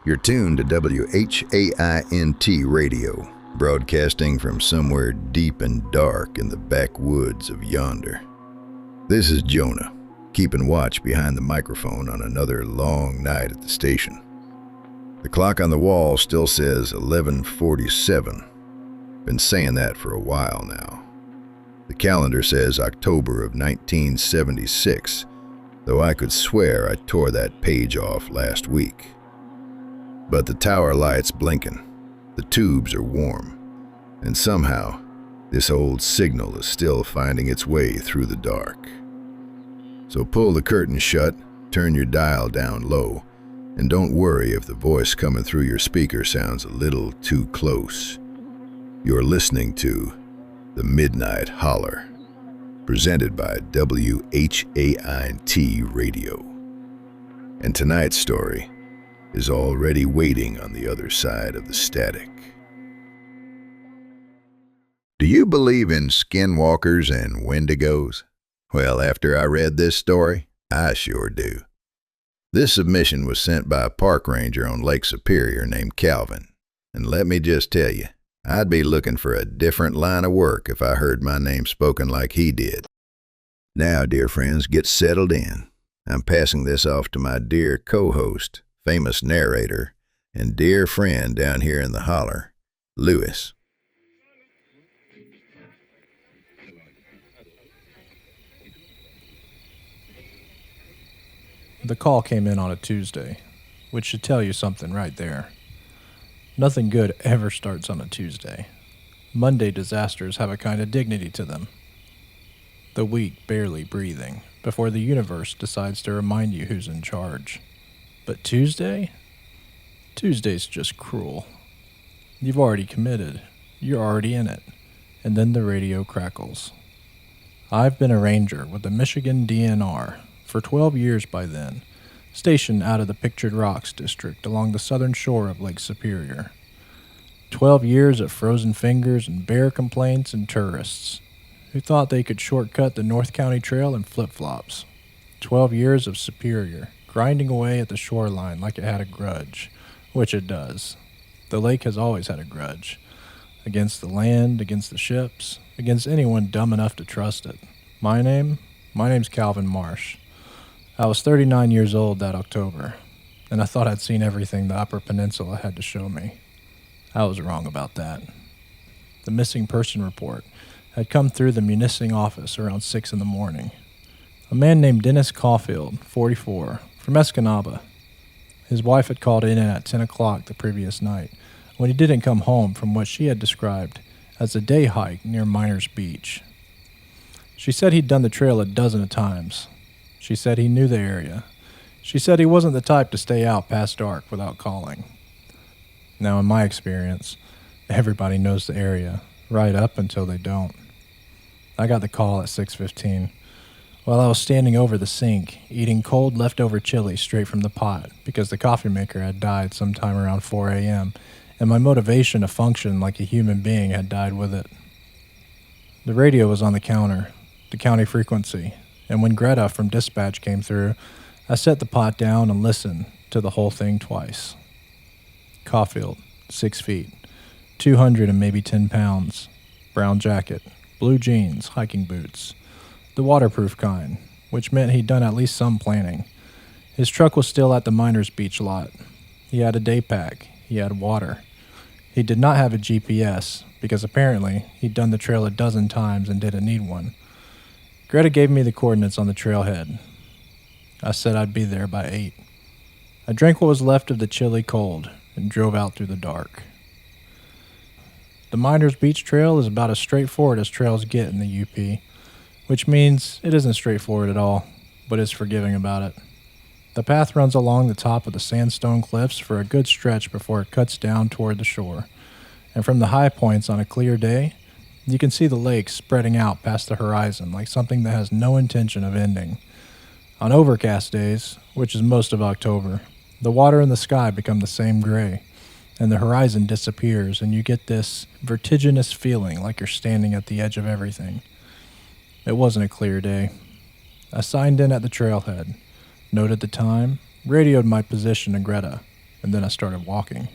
You're tuned to WHAINT Radio, broadcasting from somewhere deep and dark in the backwoods of yonder. This is Jonah, keeping watch behind the microphone on another long night at the station. The clock on the wall still says 11:47. Been saying that for a while now. The calendar says October of 1976, though I could swear I tore that page off last week. But the tower light's blinking, the tubes are warm, and somehow this old signal is still finding its way through the dark. So pull the curtain shut, turn your dial down low, and don't worry if the voice coming through your speaker sounds a little too close. You're listening to the Midnight Holler, presented by WHAINT Radio. And tonight's story is already waiting on the other side of the static. Do you believe in skinwalkers and wendigos? Well, after I read this story, I sure do. This submission was sent by a park ranger on Lake Superior named Calvin, and let me just tell you, I'd be looking for a different line of work if I heard my name spoken like he did. Now, dear friends, get settled in. I'm passing this off to my dear co-host, famous narrator, and dear friend down here in the holler, Lewis. The call came in on a Tuesday, which should tell you something right there. Nothing good ever starts on a Tuesday. Monday disasters have a kind of dignity to them. The week barely breathing before the universe decides to remind you who's in charge. But Tuesday? Tuesday's just cruel. You've already committed. You're already in it. And then the radio crackles. I've been a ranger with the Michigan DNR for 12 years by then, stationed out of the Pictured Rocks district along the southern shore of Lake Superior. 12 years of frozen fingers and bear complaints and tourists who thought they could shortcut the North County Trail in flip-flops. 12 years of Superior, grinding away at the shoreline like it had a grudge, which it does. The lake has always had a grudge. Against the land, against the ships, against anyone dumb enough to trust it. My name's Calvin Marsh. I was 39 years old that October, and I thought I'd seen everything the Upper Peninsula had to show me. I was wrong about that. The missing person report had come through the municipal office around 6 in the morning. A man named Dennis Caulfield, 44, from Escanaba. His wife had called in at 10 o'clock the previous night, when he didn't come home from what she had described as a day hike near Miners Beach. She said he'd done the trail a dozen of times. She said he knew the area. She said he wasn't the type to stay out past dark without calling. Now, in my experience, everybody knows the area, right up until they don't. I got the call at 6:15. While I was standing over the sink, eating cold leftover chili straight from the pot because the coffee maker had died sometime around 4 a.m., and my motivation to function like a human being had died with it. The radio was on the counter, the county frequency, and when Greta from dispatch came through, I set the pot down and listened to the whole thing twice. Caulfield, 6 feet, 200 and maybe 10 pounds, brown jacket, blue jeans, hiking boots, the waterproof kind, which meant he'd done at least some planning. His truck was still at the Miners Beach lot. He had a day pack. He had water. He did not have a GPS, because apparently he'd done the trail a dozen times and didn't need one. Greta gave me the coordinates on the trailhead. I said I'd be there by 8. I drank what was left of the chilly cold and drove out through the dark. The Miners Beach Trail is about as straightforward as trails get in the UP, which means it isn't straightforward at all, but is forgiving about it. The path runs along the top of the sandstone cliffs for a good stretch before it cuts down toward the shore, and from the high points on a clear day, you can see the lake spreading out past the horizon like something that has no intention of ending. On overcast days, which is most of October, the water and the sky become the same gray, and the horizon disappears, and you get this vertiginous feeling like you're standing at the edge of everything. It wasn't a clear day. I signed in at the trailhead, noted the time, radioed my position to Greta, and then I started walking.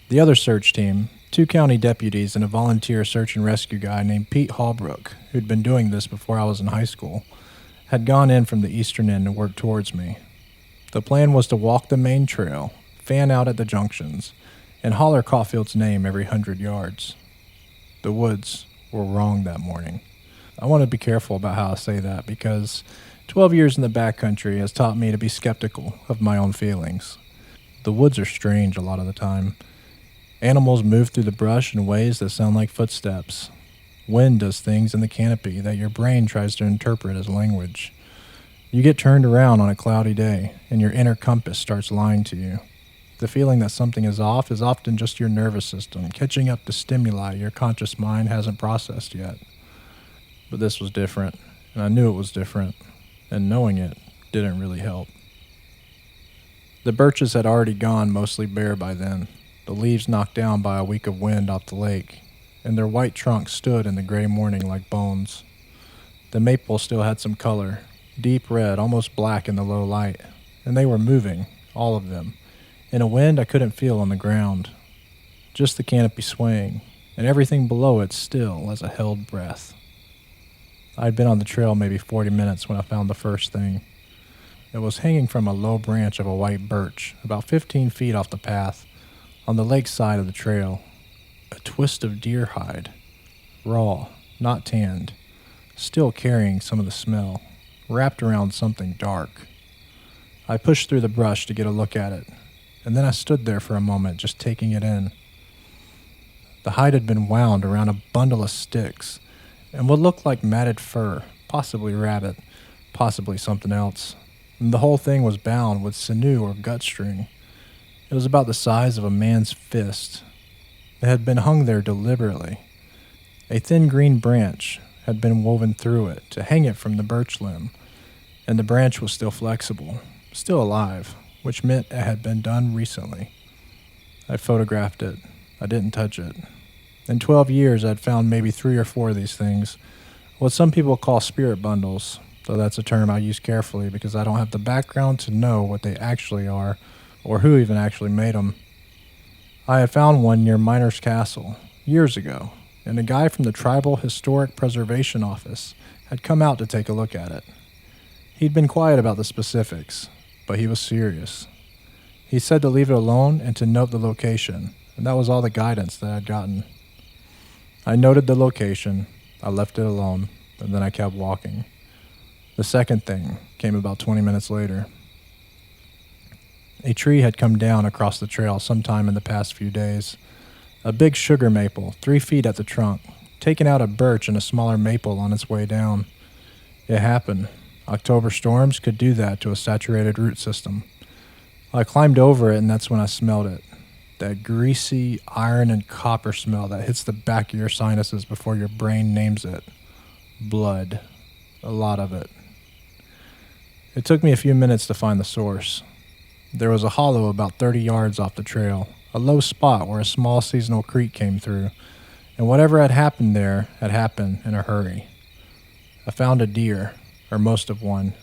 The other search team, 2 county deputies and a volunteer search and rescue guy named Pete Hallbrook, who'd been doing this before I was in high school, had gone in from the eastern end and worked towards me. The plan was to walk the main trail, fan out at the junctions, and holler Caulfield's name every 100 yards. The woods were wrong that morning. I want to be careful about how I say that because 12 years in the backcountry has taught me to be skeptical of my own feelings. The woods are strange a lot of the time. Animals move through the brush in ways that sound like footsteps. Wind does things in the canopy that your brain tries to interpret as language. You get turned around on a cloudy day, and your inner compass starts lying to you. The feeling that something is off is often just your nervous system catching up to stimuli your conscious mind hasn't processed yet. But this was different, and I knew it was different, and knowing it didn't really help. The birches had already gone mostly bare by then, the leaves knocked down by a week of wind off the lake, and their white trunks stood in the gray morning like bones. The maple still had some color, deep red, almost black in the low light, and they were moving, all of them, in a wind I couldn't feel on the ground. Just the canopy swaying, and everything below it still as a held breath. I'd been on the trail maybe 40 minutes when I found the first thing. It was hanging from a low branch of a white birch, about 15 feet off the path, on the lake side of the trail. A twist of deer hide, raw, not tanned, still carrying some of the smell, wrapped around something dark. I pushed through the brush to get a look at it, and then I stood there for a moment just taking it in. The hide had been wound around a bundle of sticks, and what looked like matted fur, possibly rabbit, possibly something else. And the whole thing was bound with sinew or gut string. It was about the size of a man's fist. It had been hung there deliberately. A thin green branch had been woven through it to hang it from the birch limb, and the branch was still flexible, still alive, which meant it had been done recently. I photographed it. I didn't touch it. In 12 years, I'd found maybe 3 or 4 of these things, what some people call spirit bundles, though that's a term I use carefully because I don't have the background to know what they actually are or who even actually made them. I had found one near Miner's Castle years ago, and a guy from the Tribal Historic Preservation Office had come out to take a look at it. He'd been quiet about the specifics, but he was serious. He said to leave it alone and to note the location, and that was all the guidance that I'd gotten. I noted the location, I left it alone, and then I kept walking. The second thing came about 20 minutes later. A tree had come down across the trail sometime in the past few days. A big sugar maple, 3 feet at the trunk, taking out a birch and a smaller maple on its way down. It happened. October storms could do that to a saturated root system. I climbed over it, and that's when I smelled it. That greasy iron and copper smell that hits the back of your sinuses before your brain names it. Blood. A lot of it. It took me a few minutes to find the source. There was a hollow about 30 yards off the trail, a low spot where a small seasonal creek came through, and whatever had happened there had happened in a hurry. I found a deer, or most of one,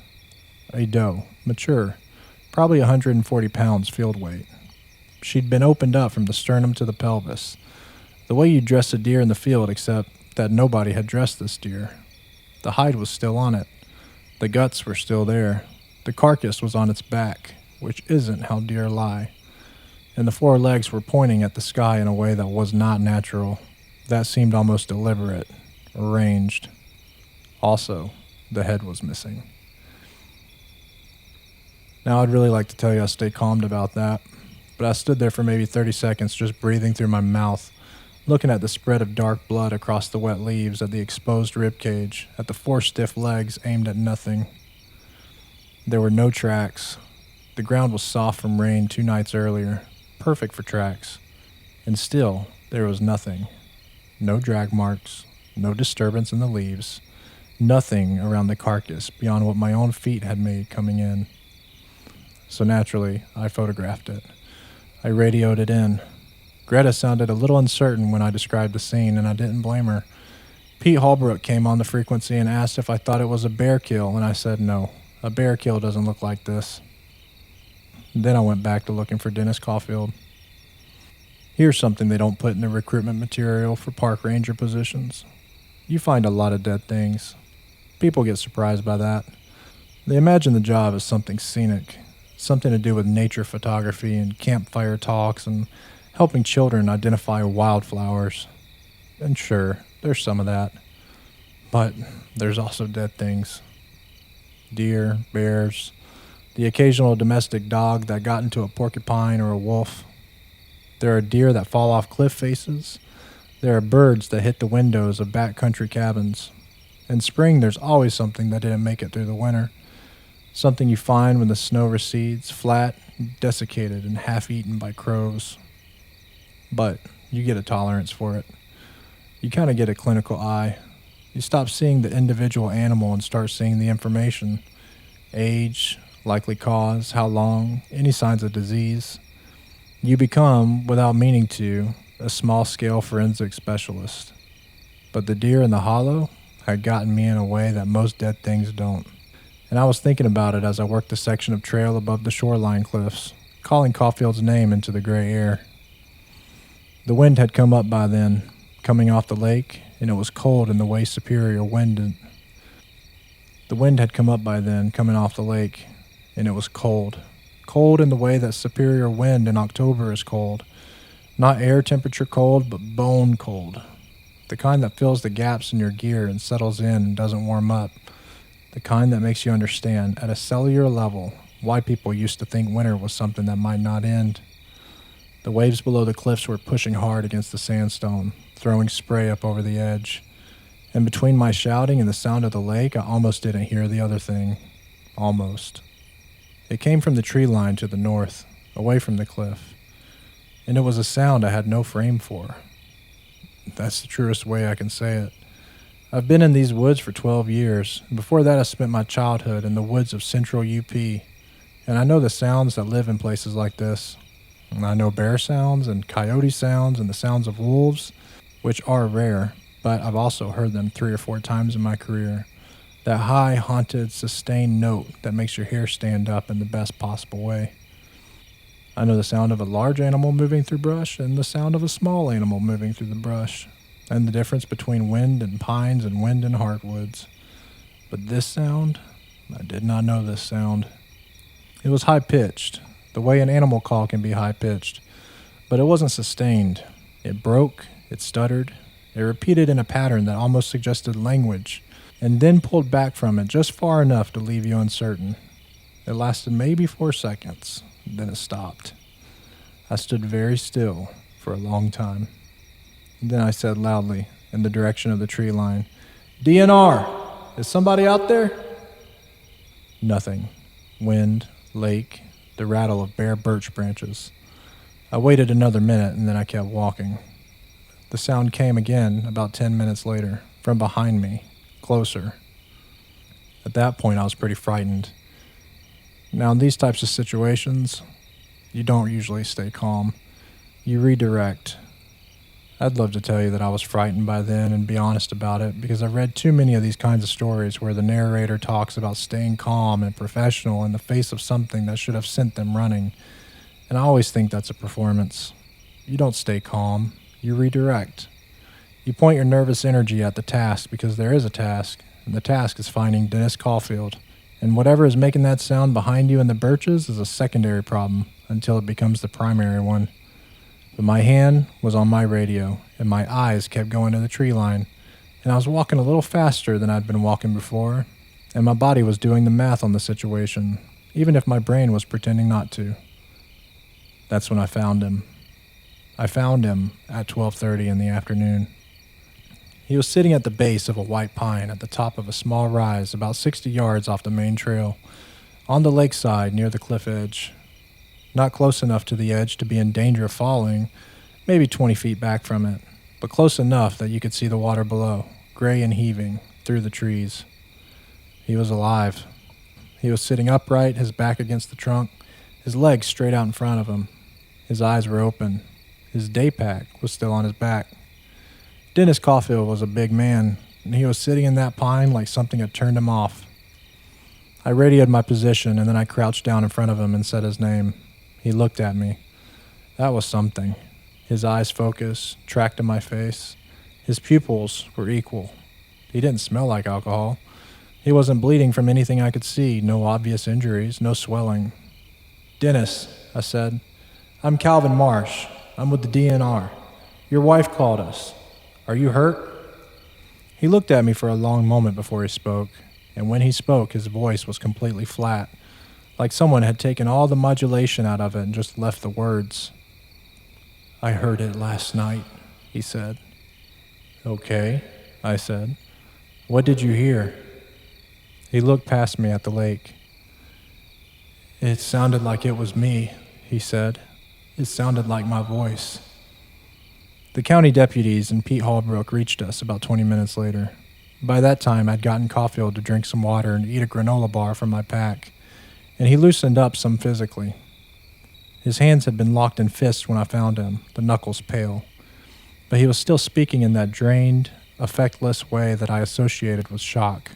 a doe, mature, probably 140 pounds field weight. She'd been opened up from the sternum to the pelvis, the way you dress a deer in the field, except that nobody had dressed this deer. The hide was still on it. The guts were still there. The carcass was on its back, which isn't how deer lie, and the 4 legs were pointing at the sky in a way that was not natural. That seemed almost deliberate, arranged. Also, the head was missing. Now I'd really like to tell you I stayed calmed about that, but I stood there for maybe 30 seconds just breathing through my mouth, looking at the spread of dark blood across the wet leaves, at the exposed rib cage, at the 4 stiff legs aimed at nothing. There were no tracks. The ground was soft from rain 2 nights earlier, perfect for tracks, and still there was nothing. No drag marks, no disturbance in the leaves, nothing around the carcass beyond what my own feet had made coming in. So naturally, I photographed it. I radioed it in. Greta sounded a little uncertain when I described the scene, and I didn't blame her. Pete Hallbrook came on the frequency and asked if I thought it was a bear kill, and I said no. A bear kill doesn't look like this. Then I went back to looking for Dennis Caulfield. Here's something they don't put in the recruitment material for park ranger positions. You find a lot of dead things. People get surprised by that. They imagine the job as something scenic, something to do with nature photography and campfire talks and helping children identify wildflowers. And sure, there's some of that. But there's also dead things. Deer, bears, the occasional domestic dog that got into a porcupine or a wolf. There are deer that fall off cliff faces. There are birds that hit the windows of backcountry cabins. In spring, there's always something that didn't make it through the winter. Something you find when the snow recedes, flat, desiccated, and half-eaten by crows. But you get a tolerance for it. You kind of get a clinical eye. You stop seeing the individual animal and start seeing the information. Age, likely cause, how long, any signs of disease. You become, without meaning to, a small-scale forensic specialist. But the deer in the hollow had gotten me in a way that most dead things don't. And I was thinking about it as I worked the section of trail above the shoreline cliffs, calling Caulfield's name into the gray air. The wind had come up by then, coming off the lake, and it was cold in the way Superior wind. The wind had come up by then, coming off the lake, and it was cold. Cold in the way that Superior wind in October is cold. Not air temperature cold, but bone cold. The kind that fills the gaps in your gear and settles in and doesn't warm up. The kind that makes you understand, at a cellular level, why people used to think winter was something that might not end. The waves below the cliffs were pushing hard against the sandstone, throwing spray up over the edge. And between my shouting and the sound of the lake, I almost didn't hear the other thing. Almost. It came from the tree line to the north, away from the cliff. And it was a sound I had no frame for. That's the truest way I can say it. I've been in these woods for 12 years. Before that, I spent my childhood in the woods of central UP. And I know the sounds that live in places like this. And I know bear sounds and coyote sounds and the sounds of wolves, which are rare, but I've also heard them 3 or 4 times in my career. That high, haunted, sustained note that makes your hair stand up in the best possible way. I know the sound of a large animal moving through brush and the sound of a small animal moving through the brush, and the difference between wind and pines and wind and hardwoods. But this sound, I did not know this sound. It was high-pitched, the way an animal call can be high-pitched, but it wasn't sustained. It broke, it stuttered, it repeated in a pattern that almost suggested language, and then pulled back from it just far enough to leave you uncertain. It lasted maybe 4 seconds, then it stopped. I stood very still for a long time. Then I said loudly, in the direction of the tree line, "DNR! Is somebody out there?" Nothing. Wind, lake, the rattle of bare birch branches. I waited another minute and then I kept walking. The sound came again about 10 minutes later, from behind me, closer. At that point I was pretty frightened. Now in these types of situations, you don't usually stay calm. You redirect. I'd love to tell you that I was frightened by then and be honest about it, because I've read too many of these kinds of stories where the narrator talks about staying calm and professional in the face of something that should have sent them running. And I always think that's a performance. You don't stay calm. You redirect. You point your nervous energy at the task because there is a task, and the task is finding Dennis Caulfield. And whatever is making that sound behind you in the birches is a secondary problem until it becomes the primary one. But my hand was on my radio, and my eyes kept going to the tree line, and I was walking a little faster than I'd been walking before, and my body was doing the math on the situation, even if my brain was pretending not to. That's when I found him. I found him at 12:30 in the afternoon. He was sitting at the base of a white pine at the top of a small rise about 60 yards off the main trail, on the lakeside near the cliff edge. Not close enough to the edge to be in danger of falling, maybe 20 feet back from it, but close enough that you could see the water below, gray and heaving, through the trees. He was alive. He was sitting upright, his back against the trunk, his legs straight out in front of him. His eyes were open. His day pack was still on his back. Dennis Caulfield was a big man, and he was sitting in that pine like something had turned him off. I radioed my position, and then I crouched down in front of him and said his name. He looked at me. That was something. His eyes focused, tracked to my face. His pupils were equal. He didn't smell like alcohol. He wasn't bleeding from anything I could see, no obvious injuries, no swelling. "Dennis," I said. "I'm Calvin Marsh. I'm with the DNR. Your wife called us. Are you hurt?" He looked at me for a long moment before he spoke, and when he spoke, his voice was completely flat, like someone had taken all the modulation out of it and just left the words. "I heard it last night," he said. "Okay," I said. "What did you hear?" He looked past me at the lake. "It sounded like it was me," he said. "It sounded like my voice." The county deputies and Pete Holbrook reached us about 20 minutes later. By that time, I'd gotten Caulfield to drink some water and eat a granola bar from my pack, and he loosened up some physically. His hands had been locked in fists when I found him, the knuckles pale, but he was still speaking in that drained, affectless way that I associated with shock.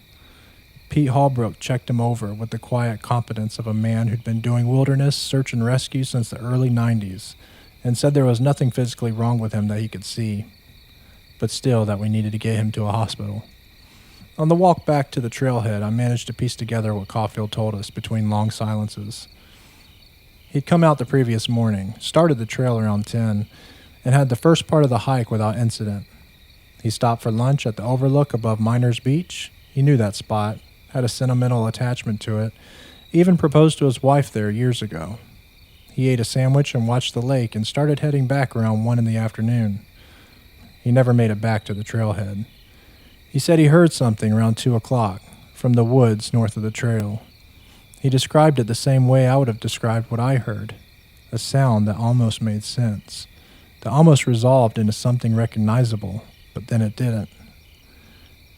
Pete Holbrook checked him over with the quiet competence of a man who'd been doing wilderness search and rescue since the early 90s, and said there was nothing physically wrong with him that he could see, but still that we needed to get him to a hospital. On the walk back to the trailhead, I managed to piece together what Caulfield told us between long silences. He'd come out the previous morning, started the trail around 10, and had the first part of the hike without incident. He stopped for lunch at the overlook above Miners Beach. He knew that spot, had a sentimental attachment to it, even proposed to his wife there years ago. He ate a sandwich and watched the lake and started heading back around 1 in the afternoon. He never made it back to the trailhead. He said he heard something around 2 o'clock from the woods north of the trail. He described it the same way I would have described what I heard, a sound that almost made sense, that almost resolved into something recognizable, but then it didn't.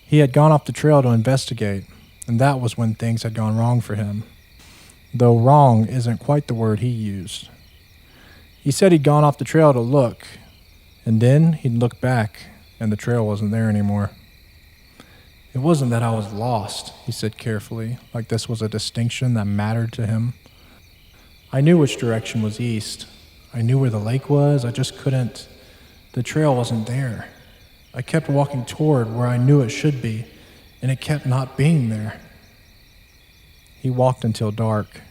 He had gone off the trail to investigate, and that was when things had gone wrong for him, though wrong isn't quite the word he used. He said he'd gone off the trail to look, and then he'd look back, and the trail wasn't there anymore. "It wasn't that I was lost," he said carefully, like this was a distinction that mattered to him. "I knew which direction was east. I knew where the lake was, I just couldn't. The trail wasn't there. I kept walking toward where I knew it should be, and it kept not being there." He walked until dark.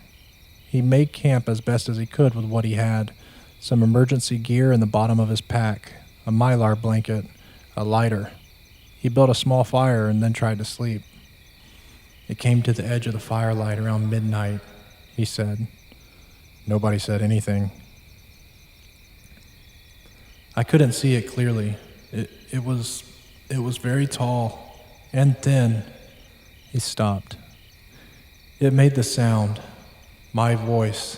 He made camp as best as he could with what he had, some emergency gear in the bottom of his pack, a mylar blanket, a lighter. He built a small fire and then tried to sleep. "It came to the edge of the firelight around midnight," he said. Nobody said anything. "I couldn't see it clearly. It was very tall and thin." He stopped. "It made the sound, my voice.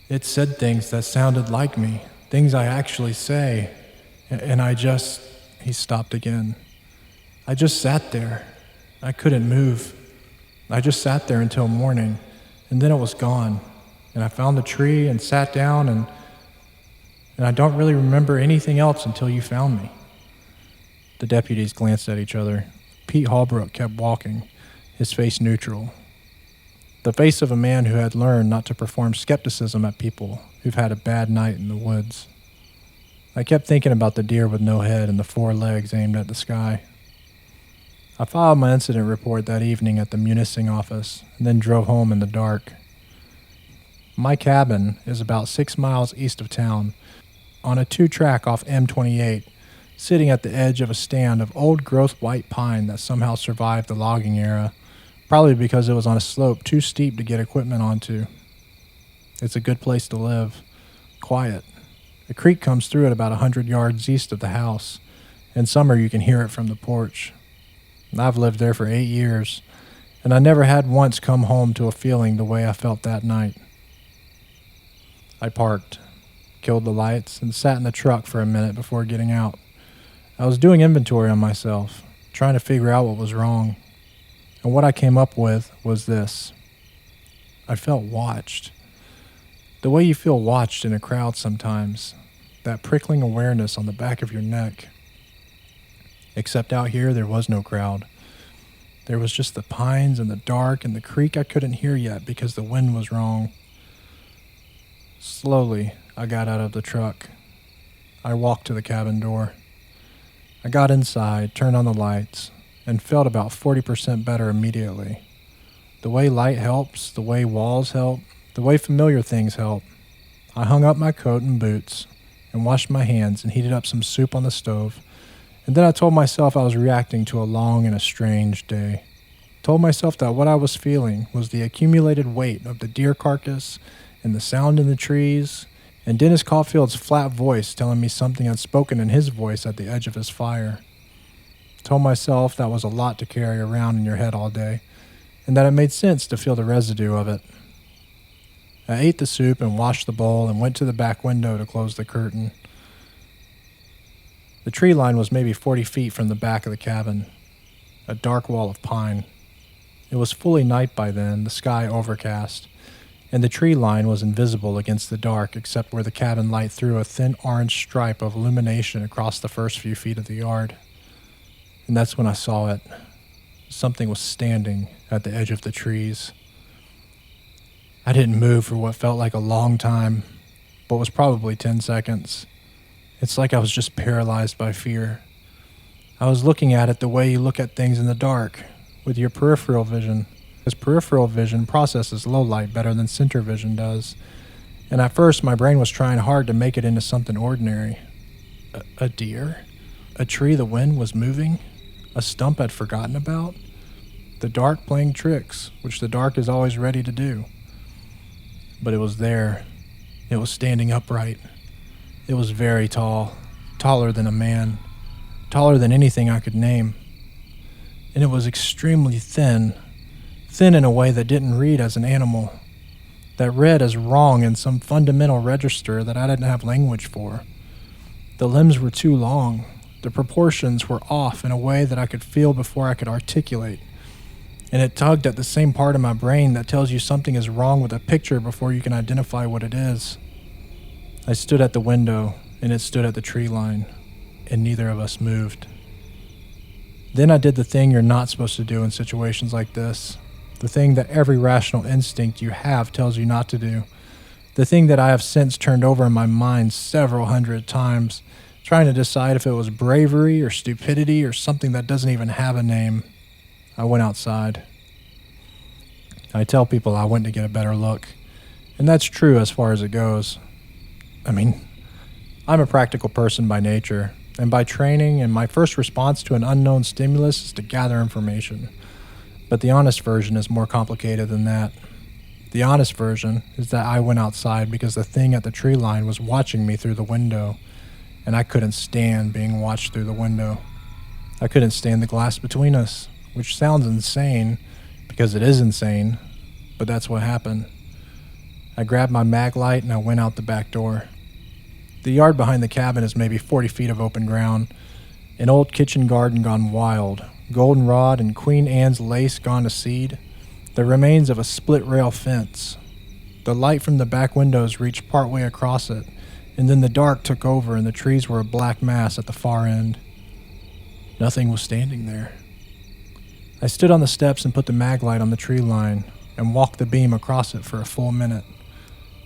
It said things that sounded like me, things I actually say, and I just..." He stopped again. "I just sat there. I couldn't move. I just sat there until morning, and then it was gone, and I found the tree and sat down, and I don't really remember anything else until you found me." The deputies glanced at each other. Pete Holbrook kept walking, his face neutral. The face of a man who had learned not to perform skepticism at people who've had a bad night in the woods. I kept thinking about the deer with no head and the 4 legs aimed at the sky. I filed my incident report that evening at the municing office and then drove home in the dark. My cabin is about 6 miles east of town, on a 2-track off M28, sitting at the edge of a stand of old-growth white pine that somehow survived the logging era, probably because it was on a slope too steep to get equipment onto. It's a good place to live, quiet. A creek comes through it about 100 yards east of the house. In summer you can hear it from the porch. I've lived there for 8 years, and I never had once come home to a feeling the way I felt that night. I parked, killed the lights, and sat in the truck for a minute before getting out. I was doing inventory on myself, trying to figure out what was wrong. And what I came up with was this. I felt watched. The way you feel watched in a crowd sometimes, that prickling awareness on the back of your neck. Except out here there was no crowd. There was just the pines and the dark, and the creek I couldn't hear yet because the wind was wrong. Slowly, I got out of the truck. I walked to the cabin door. I got inside, turned on the lights, and felt about 40% better immediately. The way light helps, the way walls help, the way familiar things help. I hung up my coat and boots and washed my hands and heated up some soup on the stove. And then I told myself I was reacting to a long and a strange day. Told myself that what I was feeling was the accumulated weight of the deer carcass and the sound in the trees and Dennis Caulfield's flat voice telling me something unspoken in his voice at the edge of his fire. Told myself that was a lot to carry around in your head all day and that it made sense to feel the residue of it. I ate the soup and washed the bowl and went to the back window to close the curtain. The tree line was maybe 40 feet from the back of the cabin, a dark wall of pine. It was fully night by then, the sky overcast, and the tree line was invisible against the dark except where the cabin light threw a thin orange stripe of illumination across the first few feet of the yard. And that's when I saw it. Something was standing at the edge of the trees. I didn't move for what felt like a long time, but was probably 10 seconds. It's like I was just paralyzed by fear. I was looking at it the way you look at things in the dark, with your peripheral vision, because peripheral vision processes low light better than center vision does. And at first, my brain was trying hard to make it into something ordinary. A deer? A tree the wind was moving? A stump I'd forgotten about? The dark playing tricks, which the dark is always ready to do. But it was there. It was standing upright. It was very tall, taller than a man, taller than anything I could name. And it was extremely thin in a way that didn't read as an animal, that read as wrong in some fundamental register that I didn't have language for. The limbs were too long. The proportions were off in a way that I could feel before I could articulate. And it tugged at the same part of my brain that tells you something is wrong with a picture before you can identify what it is. I stood at the window, and it stood at the tree line, and neither of us moved. Then I did the thing you're not supposed to do in situations like this, the thing that every rational instinct you have tells you not to do, the thing that I have since turned over in my mind several hundred times, trying to decide if it was bravery or stupidity or something that doesn't even have a name. I went outside. I tell people I went to get a better look, and that's true as far as it goes. I mean, I'm a practical person by nature, and by training, and my first response to an unknown stimulus is to gather information. But the honest version is more complicated than that. The honest version is that I went outside because the thing at the tree line was watching me through the window, and I couldn't stand being watched through the window. I couldn't stand the glass between us, which sounds insane, because it is insane, but that's what happened. I grabbed my mag light and I went out the back door. The yard behind the cabin is maybe 40 feet of open ground, an old kitchen garden gone wild, goldenrod and Queen Anne's lace gone to seed, the remains of a split-rail fence. The light from the back windows reached partway across it, and then the dark took over and the trees were a black mass at the far end. Nothing was standing there. I stood on the steps and put the mag light on the tree line and walked the beam across it for a full minute.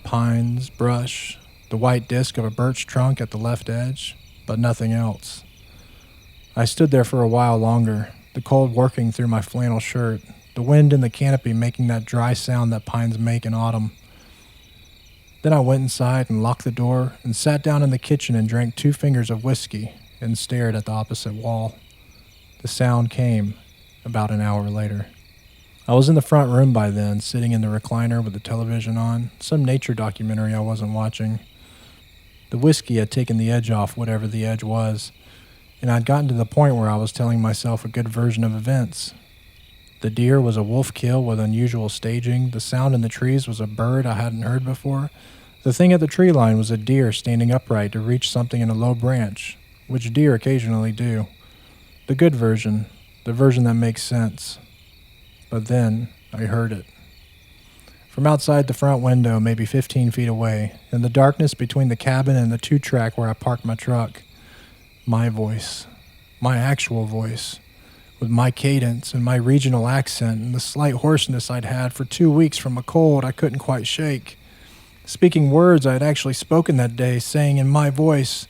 Pines, brush, the white disc of a birch trunk at the left edge, but nothing else. I stood there for a while longer, the cold working through my flannel shirt, the wind in the canopy making that dry sound that pines make in autumn. Then I went inside and locked the door and sat down in the kitchen and drank 2 fingers of whiskey and stared at the opposite wall. The sound came about an hour later. I was in the front room by then, sitting in the recliner with the television on, some nature documentary I wasn't watching. The whiskey had taken the edge off whatever the edge was, and I'd gotten to the point where I was telling myself a good version of events. The deer was a wolf kill with unusual staging, the sound in the trees was a bird I hadn't heard before, the thing at the tree line was a deer standing upright to reach something in a low branch, which deer occasionally do. The good version, the version that makes sense. But then I heard it. From outside the front window, maybe 15 feet away, in the darkness between the cabin and the 2-track where I parked my truck, my voice, my actual voice, With my cadence and my regional accent and the slight hoarseness I'd had for 2 weeks from a cold I couldn't quite shake. Speaking words I had actually spoken that day, saying in my voice,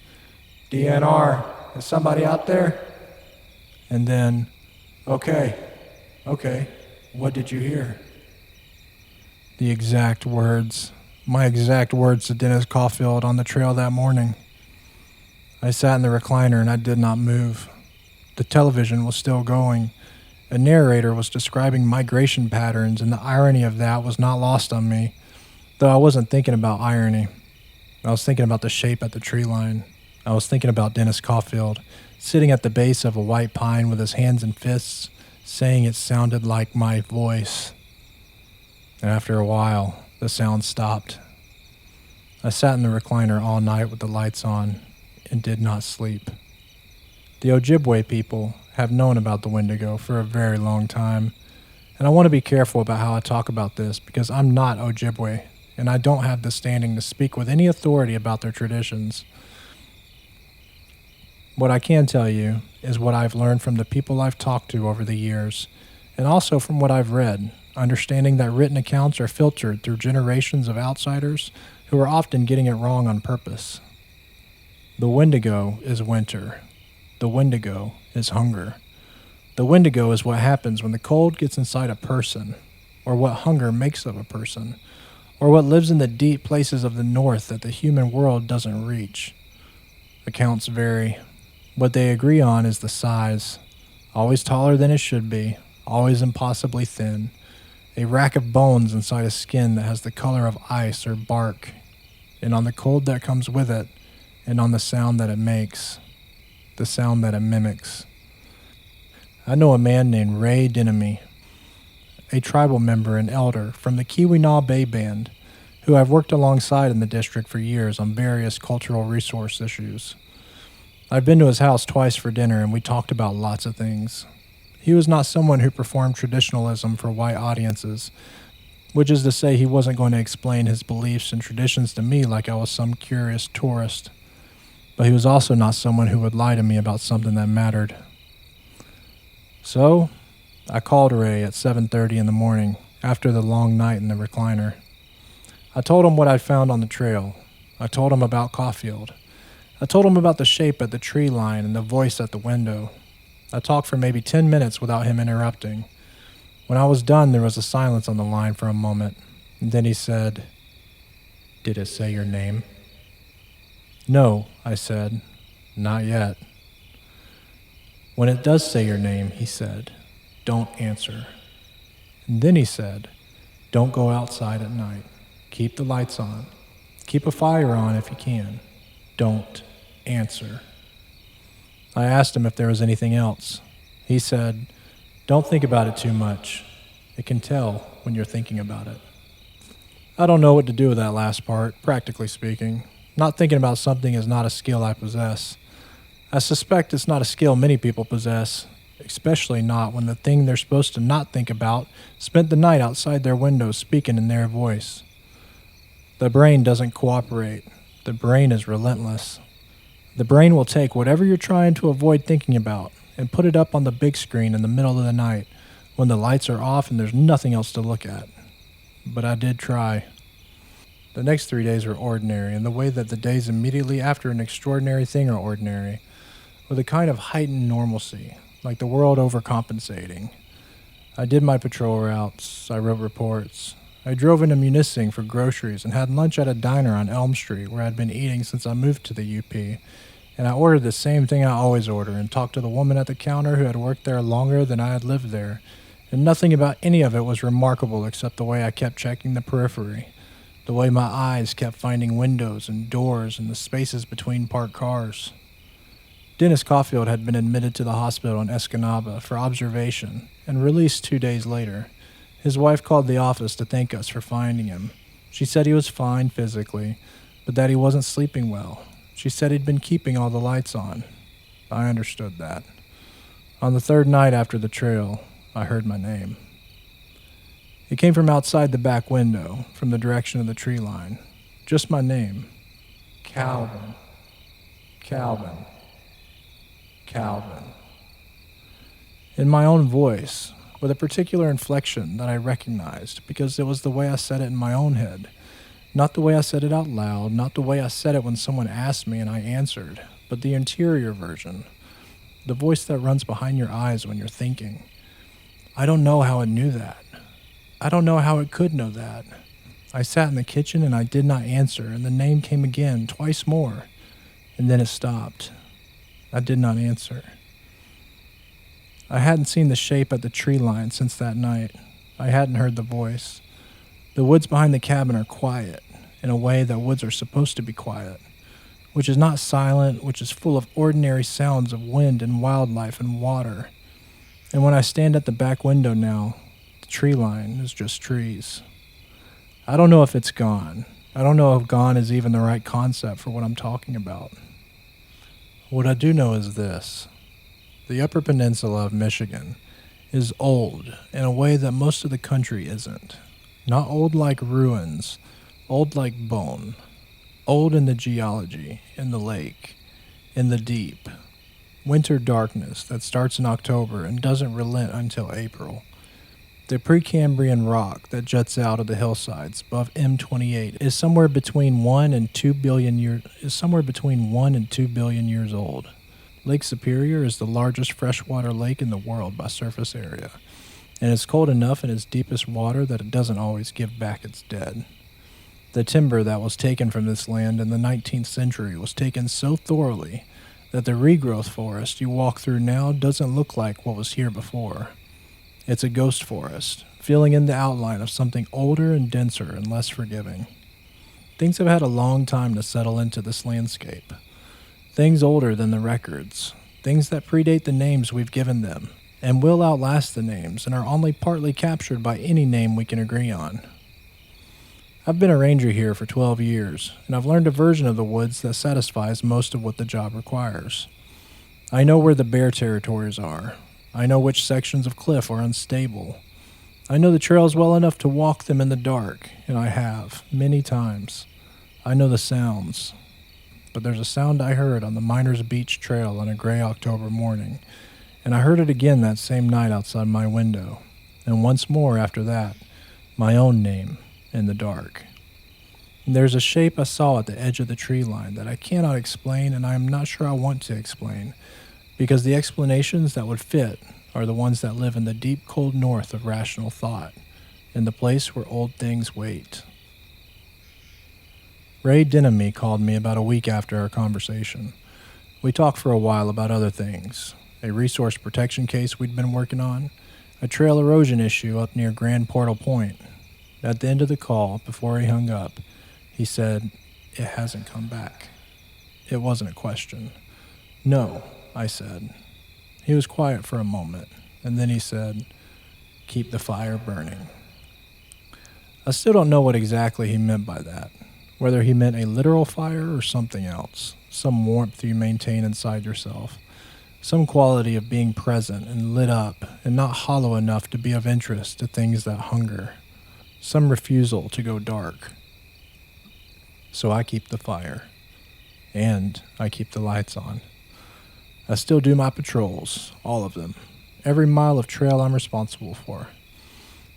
"DNR, is somebody out there?" And then, okay, what did you hear?" The exact words, my exact words to Dennis Caulfield on the trail that morning. I sat in the recliner and I did not move. The television was still going. A narrator was describing migration patterns, and the irony of that was not lost on me, though I wasn't thinking about irony. I was thinking about the shape at the tree line. I was thinking about Dennis Caulfield, sitting at the base of a white pine with his hands in fists, saying it sounded like my voice. And after a while, the sound stopped. I sat in the recliner all night with the lights on and did not sleep. The Ojibwe people have known about the Wendigo for a very long time, and I want to be careful about how I talk about this because I'm not Ojibwe, and I don't have the standing to speak with any authority about their traditions. What I can tell you is what I've learned from the people I've talked to over the years, and also from what I've read, understanding that written accounts are filtered through generations of outsiders who are often getting it wrong on purpose. The Wendigo is winter. The Wendigo is hunger. The Wendigo is what happens when the cold gets inside a person, or what hunger makes of a person, or what lives in the deep places of the north that the human world doesn't reach. Accounts vary. What they agree on is the size, always taller than it should be, always impossibly thin, a rack of bones inside a skin that has the color of ice or bark, and on the cold that comes with it, and on the sound that it makes, the sound that it mimics. I know a man named Ray Dinamy, a tribal member and elder from the Keweenaw Bay Band, who I've worked alongside in the district for years on various cultural resource issues. I've been to his house twice for dinner and we talked about lots of things. He was not someone who performed traditionalism for white audiences, which is to say he wasn't going to explain his beliefs and traditions to me like I was some curious tourist. But he was also not someone who would lie to me about something that mattered. So, I called Ray at 7:30 in the morning after the long night in the recliner. I told him what I'd found on the trail. I told him about Caulfield. I told him about the shape at the tree line and the voice at the window. I talked for maybe 10 minutes without him interrupting. When I was done, there was a silence on the line for a moment, and then he said, "Did it say your name?" "No," I said, "not yet." "When it does say your name," he said, "don't answer." And then he said, "Don't go outside at night. Keep the lights on. Keep a fire on if you can. Don't answer." I asked him if there was anything else. He said, "Don't think about it too much. It can tell when you're thinking about it." I don't know what to do with that last part, practically speaking. Not thinking about something is not a skill I possess. I suspect it's not a skill many people possess, especially not when the thing they're supposed to not think about spent the night outside their window speaking in their voice. The brain doesn't cooperate. The brain is relentless. The brain will take whatever you're trying to avoid thinking about and put it up on the big screen in the middle of the night when the lights are off and there's nothing else to look at. But I did try. The next 3 days were ordinary in the way that the days immediately after an extraordinary thing are ordinary, with a kind of heightened normalcy, like the world overcompensating. I did my patrol routes, I wrote reports. I drove into Munising for groceries and had lunch at a diner on Elm Street where I'd been eating since I moved to the UP, and I ordered the same thing I always order and talked to the woman at the counter who had worked there longer than I had lived there, and nothing about any of it was remarkable except the way I kept checking the periphery. The way my eyes kept finding windows and doors and the spaces between parked cars. Dennis Caulfield had been admitted to the hospital in Escanaba for observation and released 2 days later. His wife called the office to thank us for finding him. She said he was fine physically, but that he wasn't sleeping well. She said he'd been keeping all the lights on. I understood that. On the third night after the trail, I heard my name. It came from outside the back window, from the direction of the tree line. Just my name. Calvin. Calvin. Calvin. in my own voice, with a particular inflection that I recognized because it was the way I said it in my own head. Not the way I said it out loud, not the way I said it when someone asked me and I answered, but the interior version. The voice that runs behind your eyes when you're thinking. I don't know how it knew that. I don't know how it could know that. I sat in the kitchen and I did not answer, and the name came again, twice more, and then it stopped. I did not answer. I hadn't seen the shape at the tree line since that night. I hadn't heard the voice. The woods behind the cabin are quiet, in a way that woods are supposed to be quiet, which is not silent, which is full of ordinary sounds of wind and wildlife and water. And when I stand at the back window now, the tree line is just trees. I don't know if it's gone. I don't know if gone is even the right concept for what I'm talking about. What I do know is this. The Upper Peninsula of Michigan is old in a way that most of the country isn't. Not old like ruins, old like bone. Old in the geology, in the lake, in the deep. Winter darkness that starts in October and doesn't relent until April. The Precambrian rock that juts out of the hillsides above M28 is somewhere between 1 and 2 billion years old. Lake Superior is the largest freshwater lake in the world by surface area, and it's cold enough in its deepest water that it doesn't always give back its dead. The timber that was taken from this land in the 19th century was taken so thoroughly that the regrowth forest you walk through now doesn't look like what was here before. It's a ghost forest, filling in the outline of something older and denser and less forgiving. Things have had a long time to settle into this landscape. Things older than the records, things that predate the names we've given them, and will outlast the names and are only partly captured by any name we can agree on. I've been a ranger here for 12 years, and I've learned a version of the woods that satisfies most of what the job requires. I know where the bear territories are. I know which sections of cliff are unstable. I know the trails well enough to walk them in the dark, and I have, many times. I know the sounds. But there's a sound I heard on the Miners Beach Trail on a gray October morning, and I heard it again that same night outside my window, and once more after that, my own name in the dark. And there's a shape I saw at the edge of the tree line that I cannot explain, and I am not sure I want to explain, because the explanations that would fit are the ones that live in the deep cold north of rational thought, in the place where old things wait. Ray Denemy called me about a week after our conversation. We talked for a while about other things, a resource protection case we'd been working on, a trail erosion issue up near Grand Portal Point. At the end of the call, before he hung up, he said, "It hasn't come back." It wasn't a question. "No," I said. He was quiet for a moment, and then he said, "Keep the fire burning." I still don't know what exactly he meant by that. Whether he meant a literal fire or something else, some warmth you maintain inside yourself, some quality of being present and lit up and not hollow enough to be of interest to things that hunger, some refusal to go dark. So I keep the fire, and I keep the lights on. I still do my patrols, all of them, every mile of trail I'm responsible for.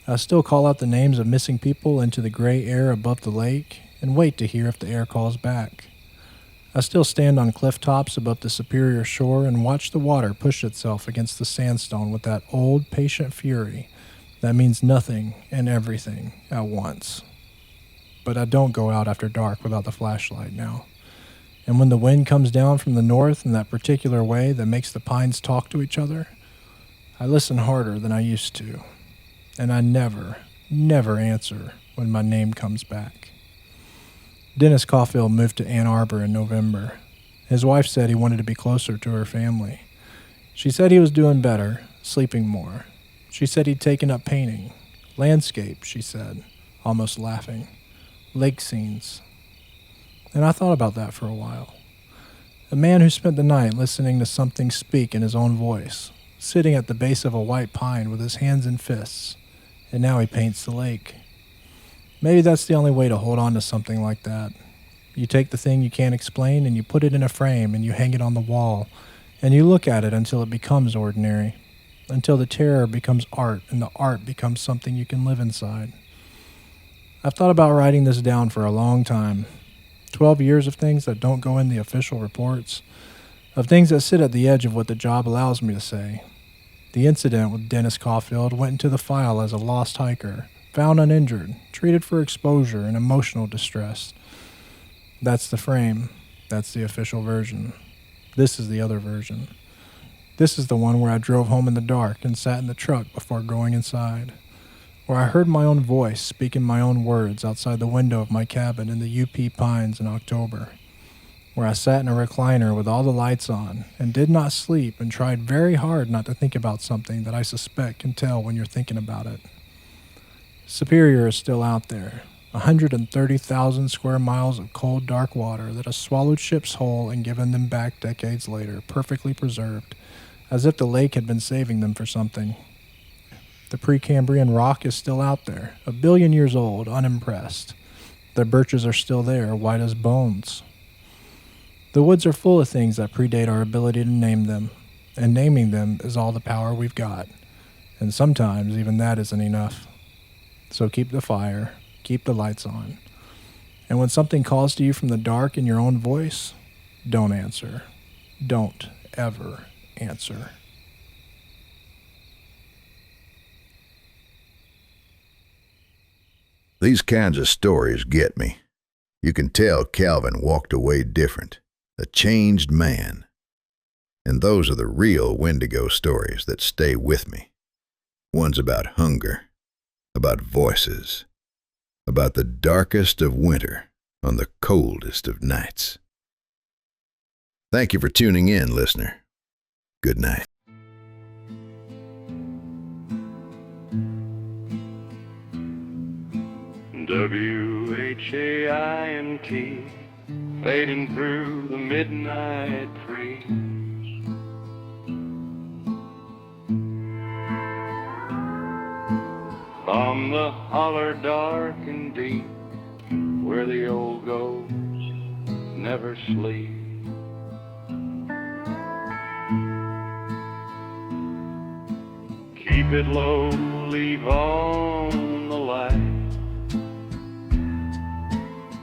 I still call out the names of missing people into the gray air above the lake and wait to hear if the air calls back. I still stand on cliff tops above the Superior shore and watch the water push itself against the sandstone with that old, patient fury that means nothing and everything at once. But I don't go out after dark without the flashlight now. And when the wind comes down from the north in that particular way that makes the pines talk to each other, I listen harder than I used to. And I never answer when my name comes back. Dennis Caulfield moved to Ann Arbor in November. His wife said he wanted to be closer to her family. She said he was doing better, sleeping more. She said he'd taken up painting. Landscape, she said, almost laughing. Lake scenes. And I thought about that for a while. A man who spent the night listening to something speak in his own voice, sitting at the base of a white pine with his hands in fists, and now he paints the lake. Maybe that's the only way to hold on to something like that. You take the thing you can't explain and you put it in a frame and you hang it on the wall and you look at it until it becomes ordinary. until the terror becomes art and the art becomes something you can live inside. I've thought about writing this down for a long time. 12 years of things that don't go in the official reports, of things that sit at the edge of what the job allows me to say. The incident with Dennis Caulfield went into the file as a lost hiker, found uninjured, treated for exposure and emotional distress. That's the frame. That's the official version. This is the other version. This is the one where I drove home in the dark and sat in the truck before going inside, where I heard my own voice speaking my own words outside the window of my cabin in the UP Pines in October, where I sat in a recliner with all the lights on and did not sleep and tried very hard not to think about something that I suspect can tell when you're thinking about it. Superior is still out there, 130,000 square miles of cold, dark water that has swallowed ships whole and given them back decades later, perfectly preserved, as if the lake had been saving them for something. The Precambrian rock is still out there, 1 billion years old, unimpressed. The birches are still there, white as bones. The woods are full of things that predate our ability to name them, and naming them is all the power we've got, and sometimes even that isn't enough. So keep the fire, keep the lights on, and when something calls to you from the dark in your own voice, don't answer. Don't ever answer. These kinds of stories get me. You can tell Calvin walked away different, a changed man. And those are the real Wendigo stories that stay with me. Ones about hunger, about voices, about the darkest of winter on the coldest of nights. Thank you for tuning in, listener. Good night. WHAINT, fading through the midnight breeze. From the holler dark and deep, where the old ghosts never sleep. Keep it low, leave on the light.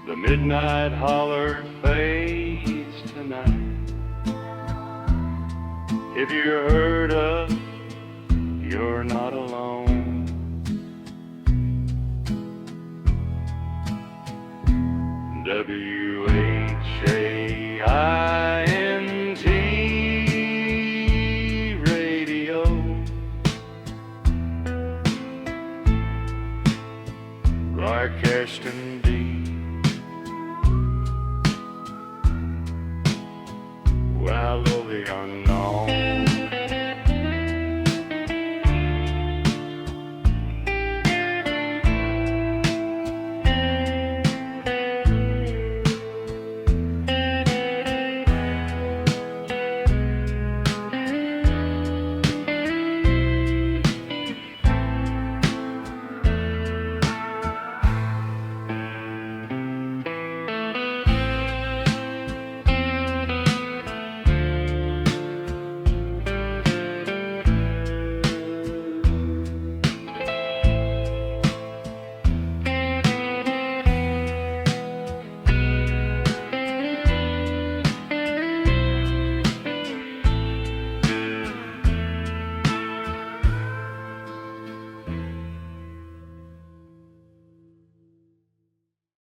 The midnight holler fades tonight. If you heard us, you're not alone. WHAINT radio, broadcasting deep, well over the unknown.